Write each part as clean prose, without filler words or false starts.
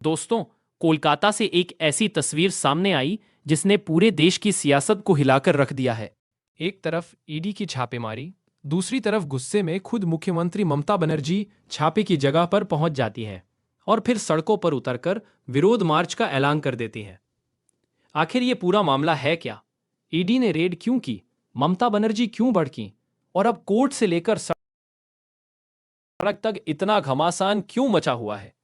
दोस्तों, कोलकाता से एक ऐसी तस्वीर सामने आई जिसने पूरे देश की सियासत को हिलाकर रख दिया है। एक तरफ ईडी की छापेमारी, दूसरी तरफ गुस्से में खुद मुख्यमंत्री ममता बनर्जी छापे की जगह पर पहुंच जाती है और फिर सड़कों पर उतरकर विरोध मार्च का ऐलान कर देती है। आखिर ये पूरा मामला है क्या? ईडी ने रेड क्यों की? ममता बनर्जी क्यों भड़कीं? और अब कोर्ट से लेकर सड़क तक इतना घमासान क्यों मचा हुआ है?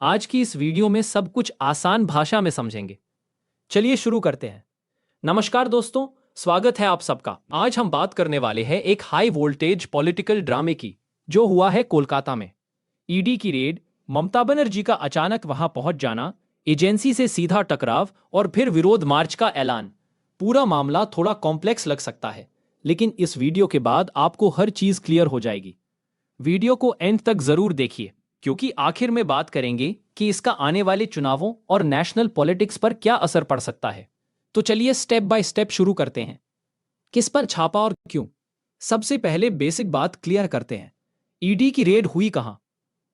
आज की इस वीडियो में सब कुछ आसान भाषा में समझेंगे। चलिए शुरू करते हैं। नमस्कार दोस्तों, स्वागत है आप सबका। आज हम बात करने वाले हैं एक हाई वोल्टेज पॉलिटिकल ड्रामे की, जो हुआ है कोलकाता में। ईडी की रेड, ममता बनर्जी का अचानक वहां पहुंच जाना, एजेंसी से सीधा टकराव और फिर विरोध मार्च का ऐलान। पूरा मामला थोड़ा कॉम्प्लेक्स लग सकता है, लेकिन इस वीडियो के बाद आपको हर चीज क्लियर हो जाएगी। वीडियो को एंड तक जरूर देखिए, क्योंकि आखिर में बात करेंगे कि इसका आने वाले चुनावों और नेशनल पॉलिटिक्स पर क्या असर पड़ सकता है। तो चलिए स्टेप बाय स्टेप शुरू करते हैं। किस पर छापा और क्यों? सबसे पहले बेसिक बात क्लियर करते हैं। ईडी की रेड हुई कहां?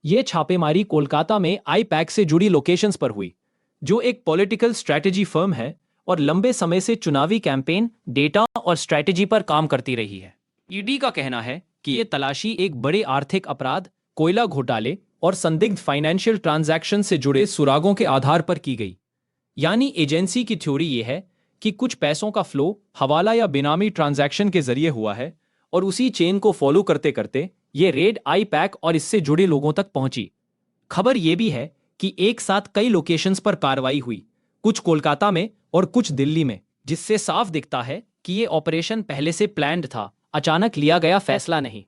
यह छापेमारी कोलकाता में आईपैक से जुड़ी लोकेशंस पर हुई, जो एक पॉलिटिकल स्ट्रैटेजी फर्म है और लंबे समय से चुनावी कैंपेन, डेटा और स्ट्रैटेजी पर काम करती रही है। ईडी का कहना है कि यह तलाशी एक बड़े आर्थिक अपराध, कोयला घोटाले और संदिग्ध फाइनेंशियल ट्रांजैक्शन से जुड़े सुरागों के आधार पर की गई। यानी एजेंसी की थ्योरी यह है कि कुछ पैसों का फ्लो हवाला या बेनामी ट्रांजैक्शन के जरिए हुआ है और उसी चेन को फॉलो करते करते यह रेड आईपैक और इससे जुड़े लोगों तक पहुंची। खबर यह भी है कि एक साथ कई लोकेशंस पर कार्रवाई हुई, कुछ कोलकाता में और कुछ दिल्ली में, जिससे साफ दिखता है कि यह ऑपरेशन पहले से प्लान्ड था, अचानक लिया गया फैसला नहीं।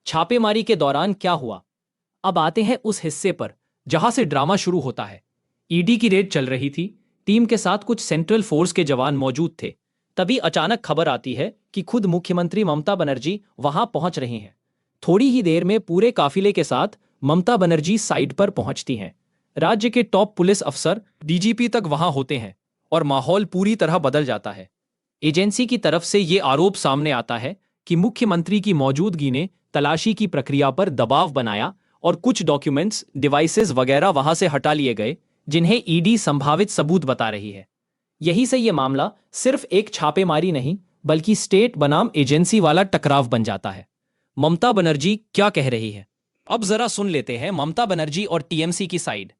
छापेमारी के दौरान क्या हुआ? अब आते हैं उस हिस्से पर जहां से ड्रामा शुरू होता है। ईडी की रेड चल रही थी, टीम के साथ कुछ सेंट्रल फोर्स के जवान मौजूद थे। तभी अचानक खबर आती है कि खुद मुख्यमंत्री ममता बनर्जी वहां पहुंच रही हैं। थोड़ी ही देर में पूरे काफिले के साथ ममता बनर्जी साइड पर पहुंचती हैं। राज्य के टॉप पुलिस अफसर डीजीपी तक वहां होते हैं और माहौल पूरी तरह बदल जाता है। एजेंसी की तरफ से यह आरोप सामने आता है कि मुख्यमंत्री की मौजूदगी ने तलाशी की प्रक्रिया पर दबाव बनाया और कुछ डॉक्यूमेंट्स, डिवाइसेस वगैरह वहां से हटा लिए गए, जिन्हें ईडी संभावित सबूत बता रही है। यही से यह मामला सिर्फ एक छापेमारी नहीं, बल्कि स्टेट बनाम एजेंसी वाला टकराव बन जाता है। ममता बनर्जी क्या कह रही है? अब जरा सुन लेते हैं ममता बनर्जी और टीएमसी की साइड।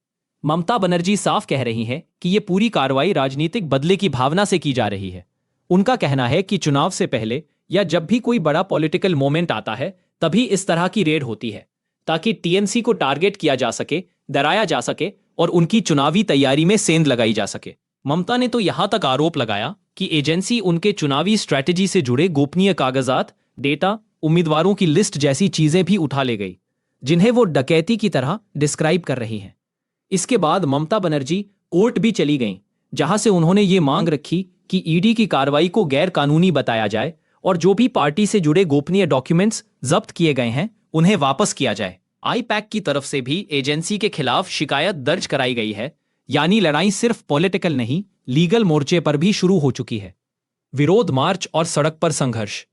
ममता बनर्जी साफ कह रही हैं कि यह पूरी कार्रवाई राजनीतिक बदले की भावना से की जा रही है। उनका कहना है कि चुनाव से पहले या जब भी कोई बड़ा पॉलिटिकल मोमेंट आता है, तभी इस तरह की रेड होती है, ताकि टीएमसी को टारगेट किया जा सके, डराया जा सके और उनकी चुनावी तैयारी में सेंध लगाई जा सके। ममता ने तो यहां तक आरोप लगाया कि एजेंसी उनके चुनावी स्ट्रैटेजी से जुड़े गोपनीय कागजात, डेटा, उम्मीदवारों की लिस्ट जैसी चीजें भी उठा ले गई, जिन्हें वो डकैती की तरह डिस्क्राइब कर रही हैं। इसके बाद ममता बनर्जी कोर्ट भी चली गईं, जहां से उन्होंने ये मांग रखी कि ईडी की कार्रवाई को गैर कानूनी बताया जाए और जो भी पार्टी से जुड़े गोपनीय डॉक्यूमेंट्स जब्त किए गए हैं, उन्हें वापस किया जाए। आईपैक की तरफ से भी एजेंसी के खिलाफ शिकायत दर्ज कराई गई है। यानी लड़ाई सिर्फ पॉलिटिकल नहीं, लीगल मोर्चे पर भी शुरू हो चुकी है। विरोध मार्च और सड़क पर संघर्ष।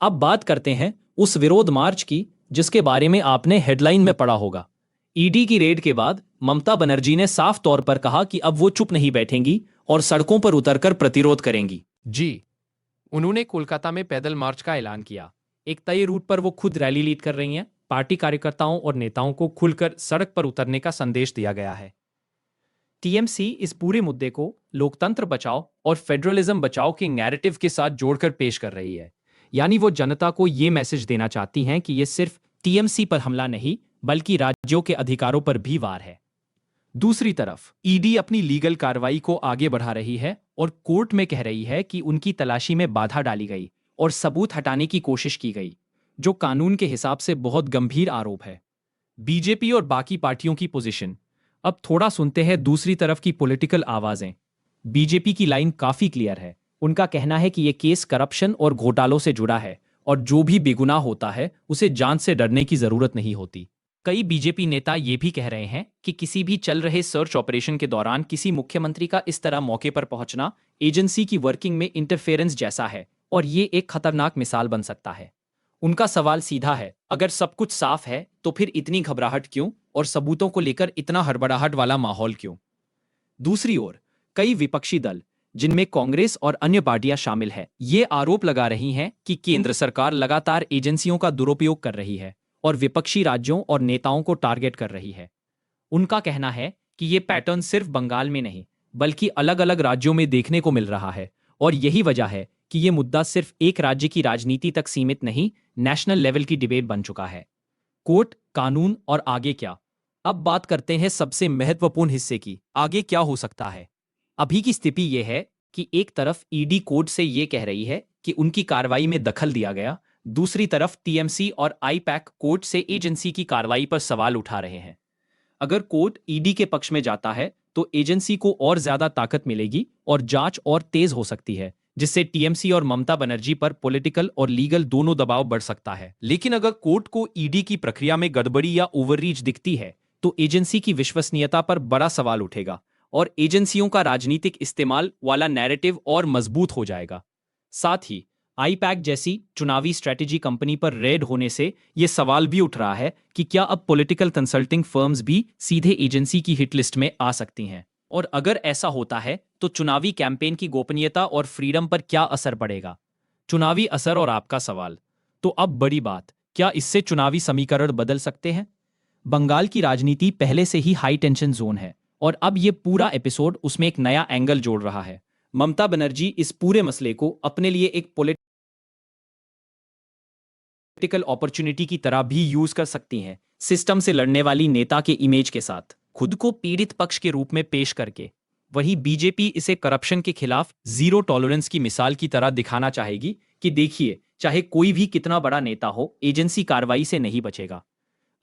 अब बात करते हैं उस विरोध मार्च की जिसके बारे में आपने हेडलाइन में पढ़ा होगा। ईडी की रेड के बाद ममता बनर्जी ने साफ तौर पर कहा कि अब वो चुप नहीं बैठेंगी और सड़कों पर उतरकर प्रतिरोध करेंगी। जी, उन्होंने कोलकाता में पैदल मार्च का ऐलान किया। एक तय रूट पर वो खुद रैली लीड कर रही हैं। पार्टी कार्यकर्ताओं और नेताओं को खुलकर सड़क पर उतरने का संदेश दिया गया है। टीएमसी इस पूरे मुद्दे को लोकतंत्र बचाओ और फेडरलिज्म बचाओ के नैरेटिव के साथ जोड़कर पेश कर रही है। यानी वो जनता को ये मैसेज देना चाहती हैं कि ये सिर्फ टीएमसी पर हमला नहीं, बल्कि राज्यों के अधिकारों पर भी वार है। दूसरी तरफ ईडी अपनी लीगल कार्रवाई को आगे बढ़ा रही है और कोर्ट में कह रही है कि उनकी तलाशी में बाधा डाली गई और सबूत हटाने की कोशिश की गई, जो कानून के हिसाब से बहुत गंभीर आरोप है। बीजेपी और बाकी पार्टियों की पोजीशन। अब थोड़ा सुनते हैं दूसरी तरफ की पॉलिटिकल आवाजें। बीजेपी की लाइन काफी क्लियर है। उनका कहना है कि यह केस करप्शन और घोटालों से जुड़ा है और जो भी बेगुनाह होता है उसे जांच से डरने की जरूरत नहीं होती। कई बीजेपी नेता ये भी कह रहे हैं कि किसी भी चल रहे सर्च ऑपरेशन के दौरान किसी मुख्यमंत्री का इस तरह मौके पर पहुंचना एजेंसी की वर्किंग में इंटरफेरेंस जैसा है और ये एक खतरनाक मिसाल बन सकता है। उनका सवाल सीधा है, अगर सब कुछ साफ है तो फिर इतनी घबराहट क्यों और सबूतों को लेकर इतना हड़बड़ाहट वाला माहौल क्यों? दूसरी ओर कई विपक्षी दल, जिनमें कांग्रेस और अन्य पार्टियां शामिल हैं, ये आरोप लगा रही हैं कि केंद्र सरकार लगातार एजेंसियों का दुरुपयोग कर रही है और विपक्षी राज्यों और नेताओं को टारगेट कर रही है। उनका कहना है कि ये पैटर्न सिर्फ बंगाल में नहीं, बल्कि अलग अलग राज्यों में देखने को मिल रहा है और यही वजह है कि ये मुद्दा सिर्फ एक राज्य की राजनीति तक सीमित नहीं, नेशनल लेवल की डिबेट बन चुका है। कोर्ट, कानून और आगे क्या? अब बात करते हैं सबसे महत्वपूर्ण हिस्से की, आगे क्या हो सकता है। अभी की स्थिति यह है कि एक तरफ ईडी कोर्ट से यह कह रही है कि उनकी कार्रवाई में दखल दिया गया, दूसरी तरफ टीएमसी और आईपैक कोर्ट से एजेंसी की कार्रवाई पर सवाल उठा रहे हैं। अगर कोर्ट ईडी के पक्ष में जाता है तो एजेंसी को और ज्यादा ताकत मिलेगी और जांच और तेज हो सकती है, जिससे टीएमसी और ममता बनर्जी पर पॉलिटिकल और लीगल दोनों दबाव बढ़ सकता है। लेकिन अगर कोर्ट को ईडी की प्रक्रिया में गड़बड़ी या ओवररीच दिखती है तो एजेंसी की विश्वसनीयता पर बड़ा सवाल उठेगा और एजेंसियों का राजनीतिक इस्तेमाल वाला नैरेटिव और मजबूत हो जाएगा। साथ ही आईपैक जैसी चुनावी स्ट्रेटेजी कंपनी पर रेड होने से यह सवाल भी उठ रहा है कि क्या अब पॉलिटिकल कंसल्टिंग फर्म्स भी सीधे एजेंसी की हिट लिस्ट में आ सकती हैं, और अगर ऐसा होता है तो चुनावी कैंपेन की गोपनीयता और फ्रीडम पर क्या असर पड़ेगा? चुनावी असर और आपका सवाल। तो अब बड़ी बात, क्या इससे चुनावी समीकरण बदल सकते हैं? बंगाल की राजनीति पहले से ही हाई टेंशन जोन है और अब यह पूरा एपिसोड उसमें एक नया एंगल जोड़ रहा है। ममता बनर्जी इस पूरे मसले को अपने लिए एक पॉलिटिकल अपॉर्चुनिटी की तरह भी यूज कर सकती हैं, सिस्टम से लड़ने वाली नेता के इमेज के साथ खुद को पीड़ित पक्ष के रूप में पेश करके। वहीं बीजेपी इसे करप्शन के खिलाफ जीरो टॉलरेंस की मिसाल की तरह दिखाना चाहेगी कि देखिए, चाहे कोई भी कितना बड़ा नेता हो, एजेंसी कार्रवाई से नहीं बचेगा।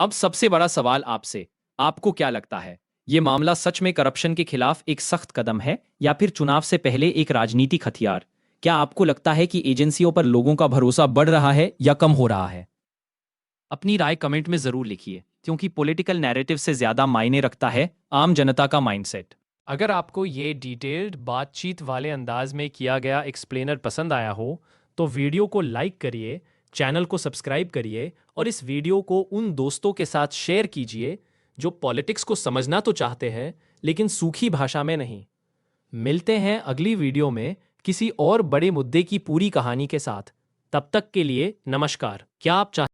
अब सबसे बड़ा सवाल आपसे, आपको क्या लगता है, ये मामला सच में करप्शन के खिलाफ एक सख्त कदम है या फिर चुनाव से पहले एक राजनीतिक हथियार? क्या आपको लगता है कि एजेंसियों पर लोगों का भरोसा बढ़ रहा है या कम हो रहा है? अपनी राय कमेंट में जरूर लिखिए, क्योंकि पॉलिटिकल नैरेटिव से ज्यादा मायने रखता है आम जनता का माइंडसेट। अगर आपको ये डिटेल्ड बातचीत वाले अंदाज में किया गया एक्सप्लेनर पसंद आया हो तो वीडियो को लाइक करिए, चैनल को सब्सक्राइब करिए और इस वीडियो को उन दोस्तों के साथ शेयर कीजिए जो पॉलिटिक्स को समझना तो चाहते हैं लेकिन सूखी भाषा में नहीं। मिलते हैं अगली वीडियो में किसी और बड़े मुद्दे की पूरी कहानी के साथ। तब तक के लिए नमस्कार। क्या आप चाहते